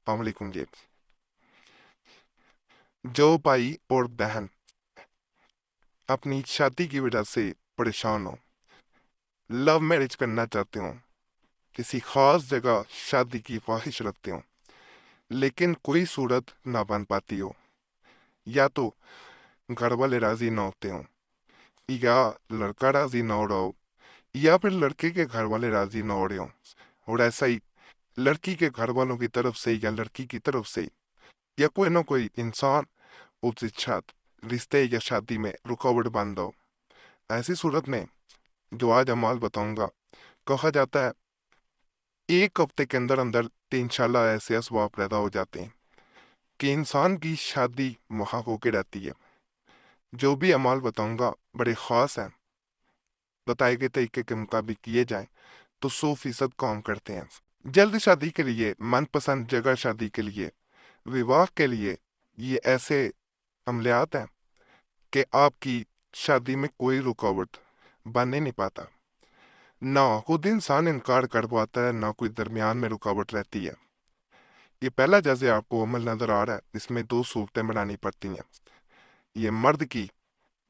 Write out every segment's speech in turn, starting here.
السلام علیکم جی۔ جو بھائی اور بہن اپنی شادی کی وجہ سے پریشان ہو، لو میرج کرنا چاہتے ہوں، کسی خاص جگہ شادی کی خواہش رکھتے ہوں، لیکن کوئی صورت نہ بن پاتی ہو، یا تو گھر والے راضی نہ ہوتے ہوں، یا لڑکا راضی نہ ہو رہا ہو، یا پھر لڑکے کے گھر والے راضی نہ ہو رہے ہوں، اور ایسا ہی لڑکی کے گھر والوں کی طرف سے یا لڑکی کی طرف سے یا کوئی نہ کوئی انسان اس رشتے یا شادی میں رکاوٹ بن دو۔ ایسی صورت میں جو آج عمال بتاؤں گا، کہا جاتا ہے ایک ہفتے کے اندر اندر 3 سالہ ایسے اسباب پیدا ہو جاتے ہیں کہ انسان کی شادی وہاں ہو کے رہتی ہے۔ جو بھی عمال بتاؤں گا بڑے خاص ہیں، بتائے گئے طریقے کے مطابق کیے جائیں تو 100% کام کرتے ہیں۔ جلد شادی کے لیے، من پسند جگہ شادی کے لیے، وواہ کے لیے یہ ایسے عملیات ہیں کہ آپ کی شادی میں کوئی رکاوٹ بن ہی نہیں پاتا، نہ خود انسان انکار کر پاتا ہے، نہ کوئی درمیان میں رکاوٹ رہتی ہے۔ یہ پہلا جزے آپ کو عمل نظر آ رہا ہے، اس میں 2 صورتیں بنانی پڑتی ہیں، یہ مرد کی،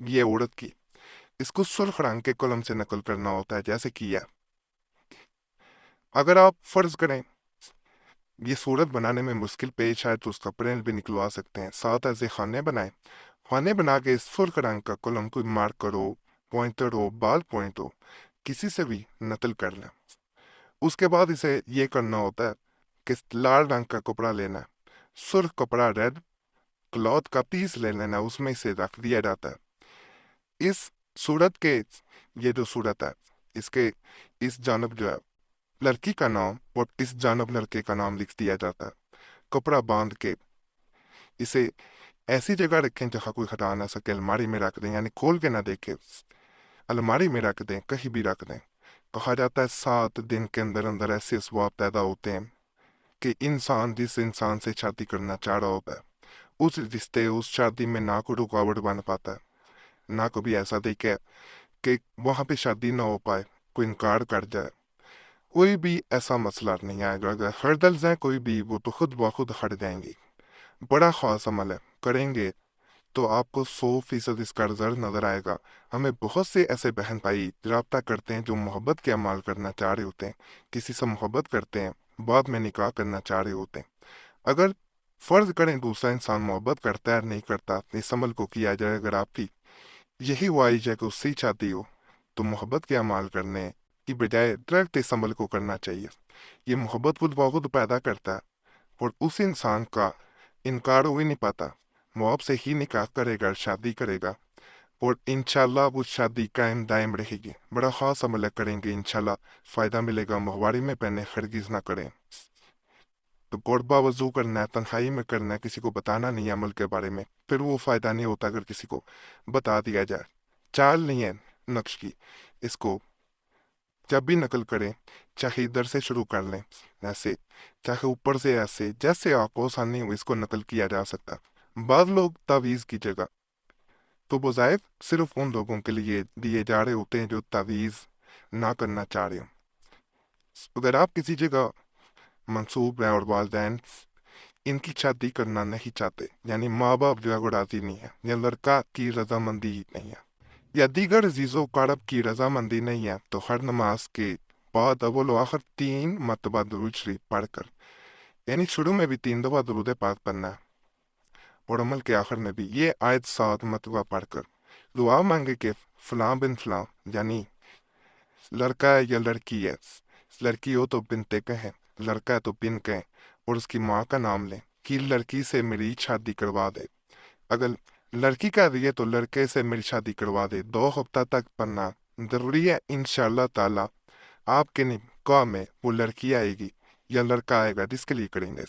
یہ عورت کی۔ اس کو سرخ رنگ کے قلم سے نقل کرنا ہوتا ہے، جیسے کیا اگر آپ فرض کریں یہ صورت بنانے میں مشکل پیش آئے تو اس کا پرنٹ بھی نکلوا سکتے ہیں۔ 7 ایسے خانے بنائیں، خانے بنا کے اس سرخ رنگ کا قلم کوئی مارکر ہو، پوائنٹر ہو، بال پوائنٹ ہو، کسی سے بھی نقل کر لیں۔ اس کے بعد اسے یہ کرنا ہوتا ہے کہ لال رنگ کا کپڑا لینا ہے، سرخ کپڑا ریڈ کلوتھ کا پیس لے لینا، اس میں اسے رکھ دیا جاتا ہے۔ اس صورت کے یہ جو صورت ہے، اس کے اس جانب جو ہے لڑکی کا نام اور اس جانب لڑکے کا نام لکھ دیا جاتا ہے۔ کپڑا باندھ کے اسے ایسی جگہ رکھیں جہاں کوئی ہٹا نہ سکے، الماری میں رکھ دیں، یعنی کھول کے نہ دیکھے، الماری میں رکھ دیں، کہیں بھی رکھ دیں۔ کہا جاتا ہے 7 دن کے اندر اندر ایسے اسباب پیدا ہوتے ہیں کہ انسان جس انسان سے شادی کرنا چاہ رہا ہوتا ہے، اس رشتے، اس شادی میں نہ کوئی رکاوٹ بن پاتا ہے، نہ کبھی ایسا دیکھے کہ وہاں پہ شادی نہ ہو پائے، کوئی انکار کر جائے، کوئی بھی ایسا مسئلہ نہیں آئے گا۔ اگر ہردلز ہیں کوئی بھی، وہ تو خود بخود ہٹ جائیں گی۔ بڑا خاص عمل ہے، کریں گے تو آپ کو 100% اس کا رزلٹ نظر آئے گا۔ ہمیں بہت سے ایسے بہن بھائی رابطہ کرتے ہیں جو محبت کے اعمال کرنا چاہ رہے ہوتے ہیں، کسی سے محبت کرتے ہیں، بعد میں نکاح کرنا چاہ رہے ہوتے ہیں۔ اگر فرض کریں دوسرا انسان محبت کرتا ہے نہیں کرتا، اس عمل کو کیا جائے، اگر آپ کی یہی خواہش ہے کہ اس سے شادی ہو، تو محبت کے اعمال کرنے کی بجائے ڈائریکٹ اس عمل کو کرنا چاہیے۔ یہ محبت خود بخود پیدا کرتا ہے، اور اس انسان کا انکار ہو ہی نہیں پاتا، وہ آپ سے ہی نکاح کرے گا، شادی کرے گا، اور انشاءاللہ وہ شادی قائم دائم رہے گی۔ بڑا خاص عمل کریں گے، انشاءاللہ فائدہ ملے گا۔ مہواری میں پہنے ہرگز نہ کریں، تو قربہ وضو کرنا ہے، تنہائی میں کرنا ہے، کسی کو بتانا نہیں ہے عمل کے بارے میں، پھر وہ فائدہ نہیں ہوتا اگر کسی کو بتا دیا جائے۔ چال نہیں ہے نقش کی، اس کو جب بھی نقل کریں چاہے ادھر سے شروع کر لیں، ایسے چاہے اوپر سے، ایسے جیسے آپ کو آسانی ہو اس کو نقل کیا جا سکتا۔ بعض لوگ تعویذ کی جگہ تو وظائف صرف ان لوگوں کے لیے دیے جا رہے ہوتے ہیں جو تعویذ نہ کرنا چاہ رہے ہوں۔ اگر آپ کسی جگہ منصوب ہیں اور والدین ان کی شادی کرنا نہیں چاہتے، یعنی ماں باپ جو ہے وہ راضی نہیں ہے، یا لڑکا کی رضامندی نہیں ہے، یا دیگر عزیز و اقارب کی رضامندی نہیں ہے، تو ہر نماز کے بعد اول و آخر 3 مرتبہ درود شریف پڑھ کر، یعنی شروع میں بھی 3 دفعہ درود پاک پڑھنا ہے، اور عمل کے آخر میں بھی یہ آیت 7 مرتبہ پڑھ کر دعا مانگے کہ فلاں بن فلاں، یعنی لڑکا ہے یا لڑکی ہے، لڑکی ہو تو بنتے کہیں، لڑکا ہے تو بن کہیں، اور اس کی ماں کا نام لیں کہ لڑکی سے میری شادی کروا دے۔ اگر لڑکی کہہ رہی ہے تو لڑکے سے میری شادی کروا دے۔ 2 ہفتہ تک پڑھنا ضروری ہے، انشاءاللہ تعالی آپ کے نکاح میں وہ لڑکی آئے گی یا لڑکا آئے گا جس کے لیے کریں گے۔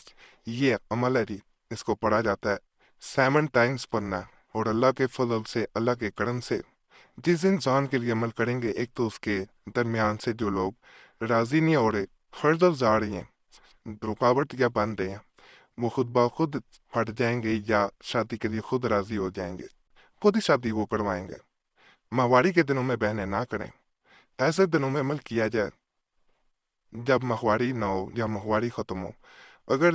یہ عمل ہے جی، اس کو پڑھا جاتا ہے 7 ٹائمز پڑھنا ہے، اور اللہ کے فضل سے، اللہ کے کرم سے جس انسان کے لیے عمل کریں گے، ایک تو اس کے درمیان سے جو لوگ راضی نہیں ہو رہے، ہردلز آ رہی ہیں، رکاوٹ یا بن رہے ہیں، وہ خود بخود ہٹ جائیں گے یا شادی کے لیے خود راضی ہو جائیں گے، خود ہی شادی وہ کروائیں گے۔ ماہواری کے دنوں میں بہنیں نہ کریں، ایسے دنوں میں عمل کیا جائے جب ماہواری نہ ہو یا ماہواری ختم ہو۔ اگر